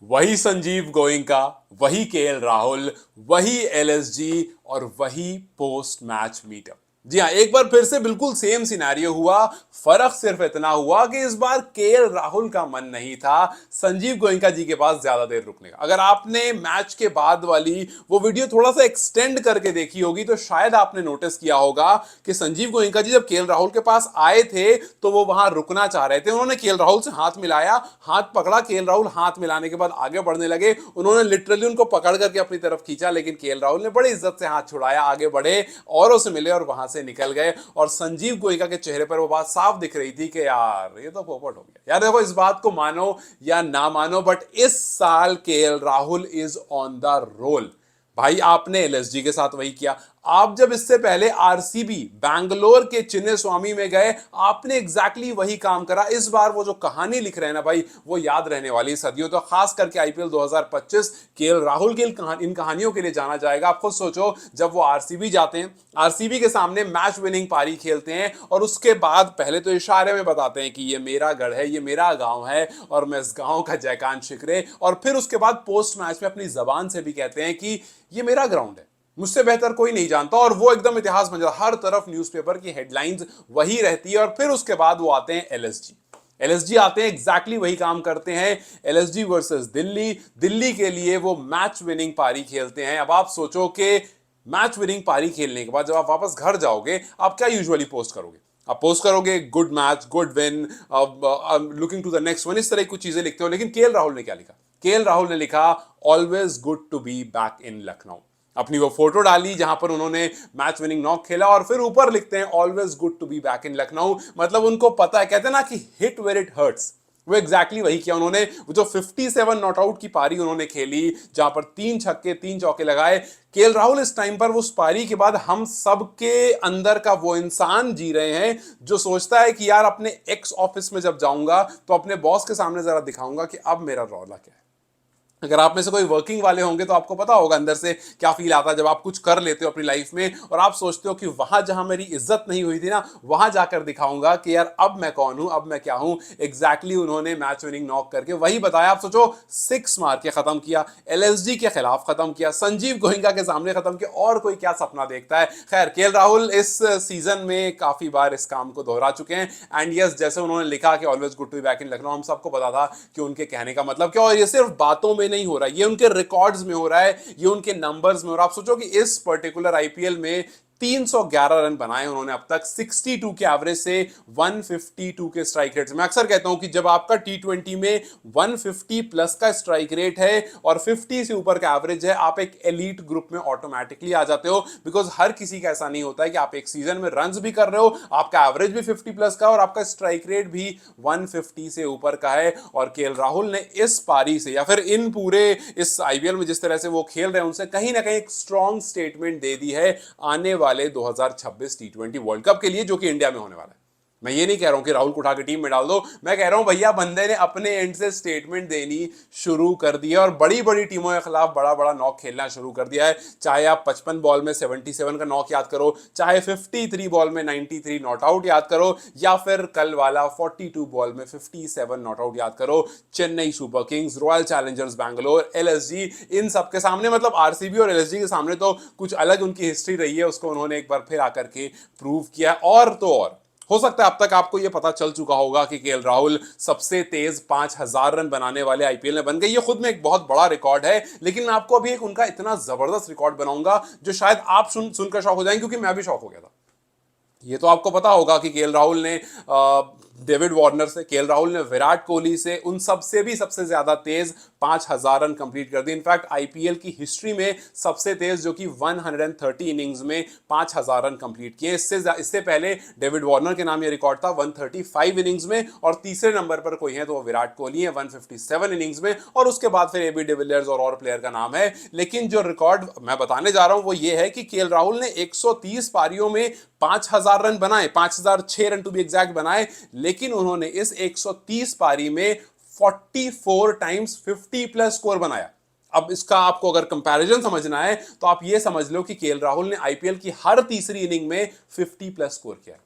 वही संजीव गोयनका, वही केएल राहुल, वही एलएसजी और वही पोस्ट मैच मीटअप। जी हाँ, एक बार फिर से बिल्कुल सेम सिनेरियो हुआ। फर्क सिर्फ इतना हुआ कि इस बार केएल राहुल का मन नहीं था संजीव गोयनका जी के पास ज्यादा देर रुकने का। अगर आपने मैच के बाद वाली वो वीडियो थोड़ा सा एक्सटेंड करके देखी होगी तो शायद आपने नोटिस किया होगा कि संजीव गोयनका जी जब केएल राहुल के पास आए थे तो वो वहां रुकना चाह रहे थे। उन्होंने केएल राहुल से हाथ मिलाया, हाथ पकड़ा, केएल राहुल हाथ मिलाने के बाद आगे बढ़ने लगे। उन्होंने लिटरली उनको पकड़ करके अपनी तरफ खींचा, लेकिन केएल राहुल ने बड़ी इज्जत से हाथ छुड़ाया, आगे बढ़े, औरों से मिले और वहां से निकल गए। और संजीव गोयनका के चेहरे पर वो बात साफ दिख रही थी कि यार ये तो पोपट हो गया। यार देखो, इस बात को मानो या ना मानो, बट इस साल KL Rahul is on the roll. भाई आपने एलएसजी के साथ वही किया। आप जब इससे पहले आरसीबी बैंगलोर के चिन्ने स्वामी में गए, आपने एग्जैक्टली वही काम करा। इस बार वो जो कहानी लिख रहे हैं ना भाई, वो याद रहने वाली सदियों। तो खास करके आईपीएल 2025 केएल राहुल की इन कहानियों के लिए जाना जाएगा। आप खुद सोचो, जब वो आरसीबी जाते हैं, आरसीबी के सामने मैच विनिंग पारी खेलते हैं और उसके बाद पहले तो इशारे में बताते हैं कि ये मेरा गढ़ है, ये मेरा गांव है और मैं इस गांव का जयकान शिकरे, और फिर उसके बाद पोस्ट मैच में अपनी जबान से भी कहते हैं कि ये मेरा ग्राउंड है, मुझसे बेहतर कोई नहीं जानता। और वो एकदम इतिहास बन जाता, हर तरफ न्यूज़पेपर की हेडलाइंस वही रहती है। और फिर उसके बाद वो आते हैं एलएसजी। एलएसजी आते हैं, एग्जैक्टली वही काम करते हैं। एलएसजी वर्सेस दिल्ली, दिल्ली के लिए वो मैच विनिंग पारी खेलते हैं। अब आप सोचो कि मैच विनिंग पारी खेलने के बाद जब आप वापस घर जाओगे, आप क्या यूजुअली पोस्ट करोगे? आप पोस्ट करोगे good match, good win, looking to the next one, इस तरह की कुछ चीजें लिखते हो। लेकिन केएल राहुल ने क्या लिखा? केएल राहुल ने लिखा always good to be back in Lucknow. अपनी वो फोटो डाली जहां पर उन्होंने मैच विनिंग नॉक खेला और फिर ऊपर लिखते हैं always good to be back in Lucknow. मतलब उनको पता है, कहते हैं ना कि हिट वेयर इट हर्ट्स, वो एग्जैक्टली वही किया उन्होंने। जो 57 नॉट आउट की पारी उन्होंने खेली, जहां पर 3 छक्के 3 चौके लगाए, केएल राहुल इस टाइम पर उस पारी के बाद हम सब के अंदर का वो इंसान जी रहे हैं जो सोचता है कि यार अपने एक्स ऑफिस में जब जाऊंगा तो अपने बॉस के सामने जरा दिखाऊंगा कि अब मेरा रौला क्या है। अगर आप में से कोई वर्किंग वाले होंगे तो आपको पता होगा अंदर से क्या फील आता है जब आप कुछ कर लेते हो अपनी लाइफ में और आप सोचते हो कि वहां जहां मेरी इज्जत नहीं हुई थी ना, वहां जाकर दिखाऊंगा कि यार अब मैं कौन हूं, अब मैं क्या हूं। एग्जैक्टली उन्होंने मैच विनिंग नॉक करके वही बताया। आप सोचो, 6 मार के खत्म किया, एलएसजी के खिलाफ खत्म किया, संजीव गोयनका के सामने खत्म किया। और कोई क्या सपना देखता है। खैर, केएल राहुल इस सीजन में काफी बार इस काम को दोहरा चुके हैं। एंड यस, जैसे उन्होंने लिखा कि always good to be back in Lucknow, हम सबको पता था कि उनके कहने का मतलब क्या। और ये सिर्फ बातों में नहीं हो रहा है, ये उनके रिकॉर्ड्स में हो रहा है, ये उनके नंबर्स में हो रहा है। आप सोचो कि इस पर्टिकुलर आईपीएल में 311 रन बनाए उन्होंने अब तक, 62 के एवरेज से 152 के स्ट्राइक रेट से। मैं अक्सर कहता हूं कि जब आपका टी20 में 150 प्लस का स्ट्राइक रेट है और 50 से ऊपर का एवरेज है, आप एक एलीट ग्रुप में ऑटोमेटिकली आ जाते हो। बिकॉज हर किसी का ऐसा नहीं होता है कि आप एक सीजन में रन्स भी कर रहे हो, आपका एवरेज भी 50 प्लस का और आपका स्ट्राइक रेट भी 150 से ऊपर का है। और केएल राहुल ने इस पारी से या फिर इन पूरे इस आईपीएल में जिस तरह से वो खेल रहे हैं, उनसे कहीं ना कहीं एक स्ट्रॉन्ग स्टेटमेंट दे दी है आने वाले 2026 टी20 वर्ल्ड कप के लिए, जो कि इंडिया में होने वाला है। मैं ये नहीं कह रहा हूं कि राहुल को उठा के टीम में डाल दो, मैं कह रहा हूं भैया बंदे ने अपने एंड से स्टेटमेंट देनी शुरू कर दी है और बड़ी बड़ी टीमों के खिलाफ बड़ा बड़ा नॉक खेलना शुरू कर दिया है। चाहे आप 55 बॉल में 77 का नॉक याद करो, चाहे 53 बॉल में 93 नॉट आउट याद करो, या फिर कल वाला 42 बॉल में 57 नॉट आउट याद करो। Chennai super kings, royal challengers Bangalore, LSG, इन सब के सामने, मतलब आरसीबी और एलएसजी के सामने तो कुछ अलग उनकी हिस्ट्री रही है, उसको उन्होंने एक बार फिर आकर के प्रूव किया। और तो और हो सकता है अब तक आपको यह पता चल चुका होगा कि केएल राहुल सबसे तेज 5000 रन बनाने वाले आईपीएल में बन गए। ये खुद में एक बहुत बड़ा रिकॉर्ड है, लेकिन मैं आपको अभी एक उनका इतना जबरदस्त रिकॉर्ड बनाऊंगा जो शायद आप सुनकर शॉक हो जाएंगे, क्योंकि मैं भी शॉक हो गया था। ये तो आपको पता होगा कि केएल राहुल ने डेविड वार्नर से, केएल राहुल ने विराट कोहली से, उन सबसे भी सबसे ज्यादा तेज 5000 रन कंप्लीट कर दी। इनफैक्ट आईपीएल की हिस्ट्री में सबसे तेज, जो कि 130 इनिंग्स में 5000 रन कंप्लीट किए। इससे पहले डेविड वार्नर के नाम ये रिकॉर्ड था 135 इनिंग्स में, और तीसरे नंबर पर कोई है तो वो विराट कोहली है 157 इनिंग्स में, और उसके बाद फिर एबी डिविलियर्स और प्लेयर का नाम है। लेकिन जो रिकॉर्ड मैं बताने जा रहा हूं वो ये है कि केएल राहुल ने 130 पारियों में 5000 रन बनाए, 5006 रन टू बी एग्जैक्ट बनाए। लेकिन उन्होंने इस 130 पारी में 44 टाइम्स 50 प्लस स्कोर बनाया। अब इसका आपको अगर कंपैरिजन समझना है तो आप ये समझ लो कि केएल राहुल ने आईपीएल की हर तीसरी इनिंग में 50 प्लस स्कोर किया।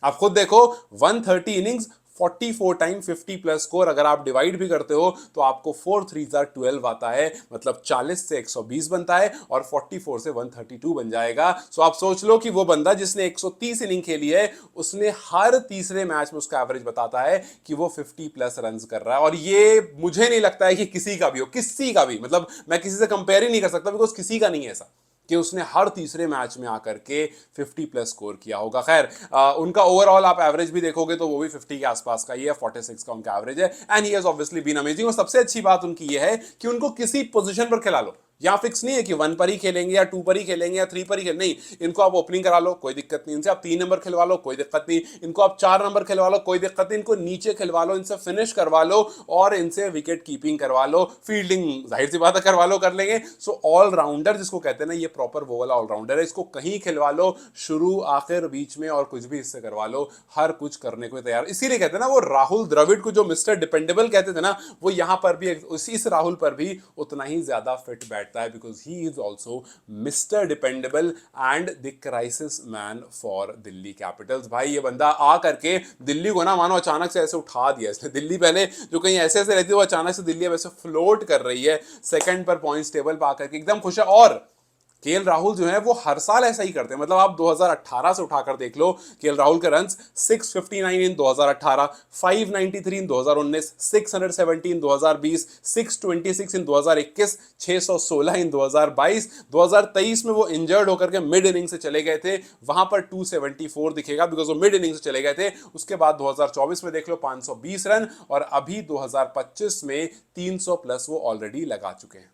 आप खुद देखो, 130 इनिंग्स 44 टाइम 50 प्लस स्कोर, अगर आप डिवाइड भी करते हो तो आपको 4 3 12 आता है, मतलब 40 से 120 बनता है और 44 से 132 बन जाएगा। सो आप सोच लो कि वो बंदा जिसने 130 इनिंग खेली है, उसने हर तीसरे मैच में उसका एवरेज बताता है कि वो 50 प्लस रन कर रहा है। और ये मुझे नहीं लगता है कि किसी का भी हो, किसी का भी, मतलब मैं किसी से कंपेयर ही नहीं कर सकता, बिकॉज किसी का नहीं है ऐसा कि उसने हर तीसरे मैच में आकर के 50 प्लस स्कोर किया होगा। खैर, उनका ओवरऑल आप एवरेज भी देखोगे तो वो भी 50 के आसपास का ही है, 46 का उनका एवरेज है, and he has obviously been amazing. और सबसे अच्छी बात उनकी ये है कि उनको किसी पोजीशन पर खिला लो, यहाँ फिक्स नहीं है कि 1 पर ही खेलेंगे या 2 पर ही खेलेंगे या 3 पर ही खेलेंगे, नहीं, इनको आप ओपनिंग करा लो कोई दिक्कत नहीं, इनसे आप 3 नंबर खिलवा लो कोई दिक्कत नहीं, इनको आप 4 नंबर खिलवा लो कोई दिक्कत नहीं, इनको नीचे खिलवा लो, इनसे फिनिश करवा लो और इनसे विकेट कीपिंग करवा लो, फील्डिंग जाहिर सी बात है करवा लो, कर लेंगे। सो ऑलराउंडर जिसको कहते हैं ना, ये प्रॉपर वो वाला ऑलराउंडर है, इसको कहीं खिलवा लो, शुरू आखिर बीच में और कुछ भी इससे करवा लो, हर कुछ करने को तैयार। इसीलिए कहते हैं ना, वो राहुल द्रविड़ को जो मिस्टर डिपेंडेबल कहते थे ना, वो यहां पर भी इस राहुल पर भी उतना ही ज्यादा फिट बैठता है, because he is also mister dependable and the crisis man for Delhi Capitals. भाई ये बंदा आ करके दिल्ली को ना मानो अचानक से ऐसे उठा दिया इसने। दिल्ली पहले जो कहीं ऐसे ऐसे रहती है, वो अचानक से दिल्ली अब ऐसे फ्लोट कर रही है, सेकंड पर पॉइंट्स टेबल पर आकर के एकदम खुश है। और केएल राहुल जो है वो हर साल ऐसा ही करते हैं, मतलब आप 2018 से उठाकर देख लो, केएल राहुल के रन्स 659 इन 2018, 593 इन 2019, 617 इन 2020, 626 इन 2021, 616 इन 2022। 2023 में वो इंजर्ड होकर के मिड इनिंग से चले गए थे, वहां पर 274 दिखेगा बिकॉज वो मिड इनिंग से चले गए थे। उसके बाद 2024 में देख लो 520 रन, और अभी 2025 में 300 प्लस वो ऑलरेडी लगा चुके हैं।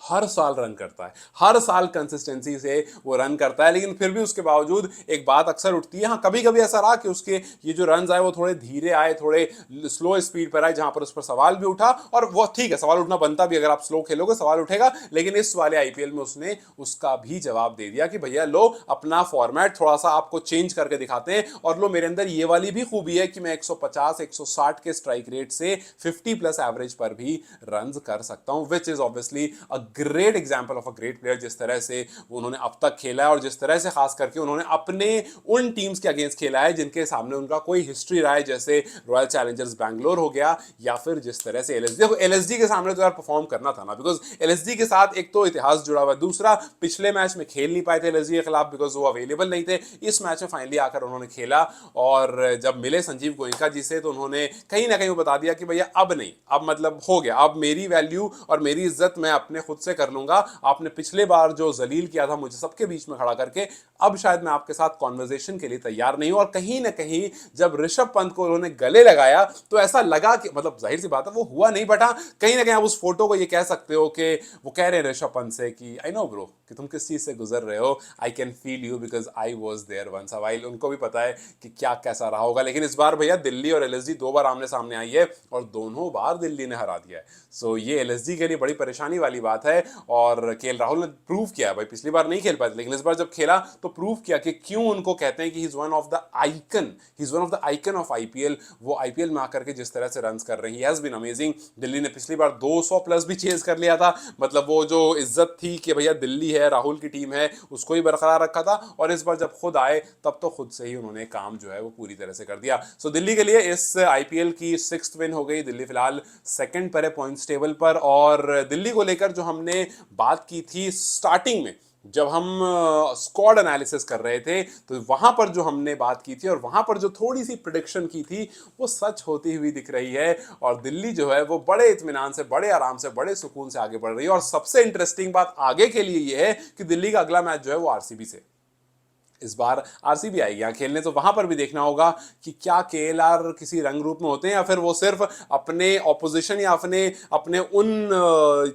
हर साल रन करता है, हर साल कंसिस्टेंसी से वो रन करता है, लेकिन फिर भी उसके बावजूद एक बात अक्सर उठती है, हाँ कभी कभी ऐसा रहा कि उसके ये जो रन आए वो थोड़े धीरे आए, थोड़े स्लो स्पीड पर आए, जहां पर उस पर सवाल भी उठा, और वो ठीक है, सवाल उठना बनता भी, अगर आप स्लो खेलोगे सवाल उठेगा, लेकिन इस वाले आईपीएल में उसने उसका भी जवाब दे दिया कि भैया लो, अपना फॉर्मेट थोड़ा सा आपको चेंज करके दिखाते हैं, और लो मेरे अंदर ये वाली भी खूबी है कि मैं 150 160 के स्ट्राइक रेट से 50 प्लस एवरेज पर भी रन कर सकता हूं, which is obviously a great example of a great player. जिस तरह से उन्होंने अब तक खेला है और जिस तरह से खास करके उन्होंने अपने उन टीम्स के अगेंस्ट खेला है जिनके सामने उनका कोई हिस्ट्री रहा है, जैसे रॉयल चैलेंजर्स बैंगलोर हो गया, या फिर जिस तरह से एलएसजी। देखो एलएसजी के सामने तो यार परफॉर्म करना था ना, बिकॉज एलएसजी के साथ एक तो इतिहास जुड़ा हुआ है, दूसरा पिछले मैच में खेल नहीं पाए थे एलएसजी के खिलाफ बिकॉज वो अवेलेबल नहीं थे। इस मैच में फाइनली आकर उन्होंने खेला, और जब मिले संजीव गोयनका जी से तो उन्होंने कहीं ना कहीं बता दिया कि भैया अब नहीं, अब मतलब हो गया, अब मेरी वैल्यू और मेरी इज्जत मैं अपने खुद से कर लूंगा। आपने पिछले बार जो जलील किया था मुझे सबके बीच में खड़ा करके, अब शायद मैं आपके साथ कॉन्वर्सेशन के लिए तैयार नहीं हूं। और कहीं ना कहीं जब ऋषभ पंत को उन्होंने गले लगाया तो ऐसा लगा कि, मतलब जाहिर सी बात है वो हुआ नहीं, बटा कहीं ना कहीं आप उस फोटो को ये कह सकते हो कि वो कह रहे हैं ऋषभ पंत से कि आई नो ब्रो कि तुम किस चीज से गुजर रहे हो, I can feel you because I was there once a while. उनको भी पता है कि क्या कैसा रहा होगा, लेकिन इस बार भैया दिल्ली और एलएसजी 2 बार आमने सामने आई है और दोनों बार दिल्ली ने हरा दिया है। सो ये एलएसजी के लिए बड़ी परेशानी वाली बात है, और केएल राहुल ने प्रूव किया भाई, पिछली बार नहीं खेल पाए लेकिन इस बार जब खेला तो प्रूव किया कि क्यों उनको कहते हैं कि he is one of the icon, he is one of the icon of IPL. वो आईपीएल में आकर के जिस तरह से रन्स कर रही है, हैज बीन अमेजिंग। दिल्ली ने पिछली बार 200 प्लस भी चेज कर लिया था, मतलब वो जो इज्जत थी कि भैया दिल्ली है, राहुल की टीम है, उसको ही बरकरार रखा था, और इस बार जब खुद आए तब तो खुद से ही उन्होंने काम जो है वो पूरी तरह से कर दिया। सो दिल्ली के लिए इस आईपीएल की 6th विन हो गई। दिल्ली फिलहाल सेकंड पर है पॉइंट्स टेबल पर, और दिल्ली को लेकर जो हमने बात की थी स्टार्टिंग में, जब हम स्क्वाड एनालिसिस कर रहे थे, तो वहां पर जो हमने बात की थी और वहां पर जो थोड़ी सी प्रेडिक्शन की थी वो सच होती हुई दिख रही है, और दिल्ली जो है वो बड़े इत्मीनान से, बड़े आराम से, बड़े सुकून से आगे बढ़ रही है। और सबसे इंटरेस्टिंग बात आगे के लिए ये है कि दिल्ली का अगला मैच जो है वो आरसीबी से, इस बार आरसीबी आएगी यहाँ खेलने, तो वहां पर भी देखना होगा कि क्या केएलआर किसी रंग रूप में होते हैं या फिर वो सिर्फ अपने ऑपोजिशन या अपने अपने उन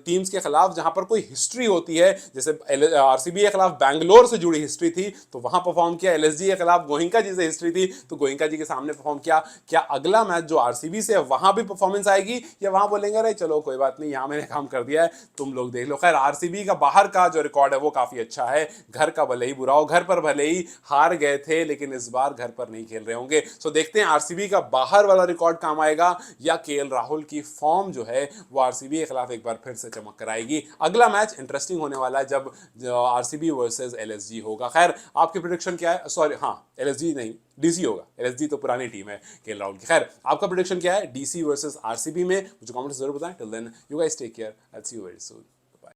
टीम्स के खिलाफ जहां पर कोई हिस्ट्री होती है, जैसे आरसीबी के खिलाफ बैंगलोर से जुड़ी हिस्ट्री थी तो वहां परफॉर्म किया, एलएसजी के खिलाफ गोयनका जी से हिस्ट्री थी तो गोयनका जी के सामने परफॉर्म किया। क्या अगला मैच जो आरसीबी से है वहां भी परफॉर्मेंस आएगी, या वहां बोलेंगे अरे चलो कोई बात नहीं, यहाँ मैंने काम कर दिया है, तुम लोग देख लो। खैर आरसीबी का बाहर का जो रिकॉर्ड है वो काफी अच्छा है, घर का भले ही बुरा हो, घर पर भले ही गई, हार गए थे, लेकिन इस बार घर पर नहीं खेल रहे होंगे। सो देखते हैं आरसीबी का बाहर वाला रिकॉर्ड काम आएगा या केएल राहुल की फॉर्म जो है वो आरसीबी के खिलाफ एक बार फिर से चमक कर आएगी। अगला मैच इंटरेस्टिंग होने वाला है जब आरसीबी वर्सेस एलएसजी होगा। खैर आपकी प्रेडिक्शन क्या है? सॉरी, हाँ, एलएसजी नहीं, डीसी होगा। एलएसजी तो पुरानी टीम है केएल राहुल की। खैर आपका प्रेडिक्शन क्या है डीसी वर्सेस आरसीबी में? मुझे कमेंट्स जरूर बताएं। Till then you guys take care, I will see you very soon.